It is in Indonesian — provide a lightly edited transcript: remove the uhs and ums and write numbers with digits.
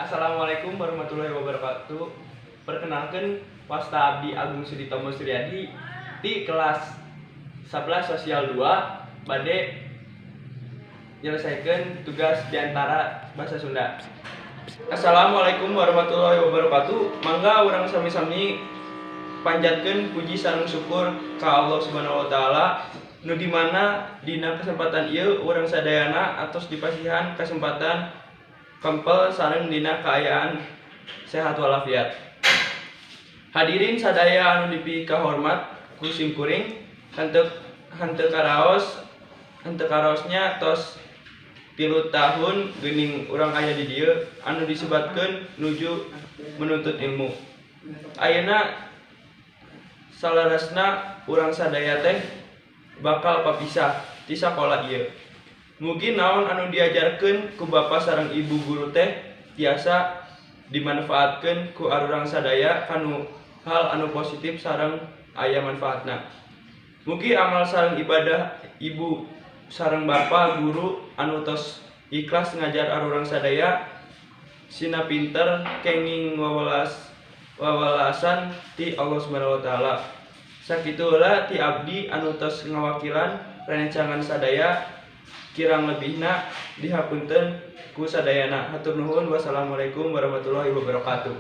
Assalamualaikum warahmatullahi wabarakatuh. Perkenalkan Wasta Abdi Agung Suditomo Suryadi di kelas 11 sosial 2 bade menyelesaikan tugas diantara bahasa Sunda. Assalamualaikum warahmatullahi wabarakatuh. Mangga urang sami-sami panjatkeun puji sareng syukur ka Allah Subhanahu wa taala nu dimana dina kesempatan ieu urang sadayana atos dipasihan kesempatan kempel sareng dina kaayaan sehat walafiat. Hadirin sadaya anu dipi kahormat ku simkuring henteu karaosnya tos 3 tahun geuning urang aya di dieu anu disebatkeun nuju menuntut ilmu. Ayeuna salarasna urang sadaya teh bakal papisah ti sakola ieu. Mugi naon anu diajarkeun ku bapa sareng ibu guru teh tiasa dimanfaatkeun ku arurang sadaya kanu hal anu positif sareng aya manfaatna. Mugi amal sareng ibadah ibu sareng bapa guru anu tos ikhlas ngajar arurang sadaya sina pinter kenging wawalasan ti Allah Subhanahu wa taala. Sakitu heula ti abdi anu tos ngawakilan rencangan sadaya, kirang lebihna dihapunten ku sadayana. Hatur nuhun. Wassalamualaikum warahmatullahi wabarakatuh.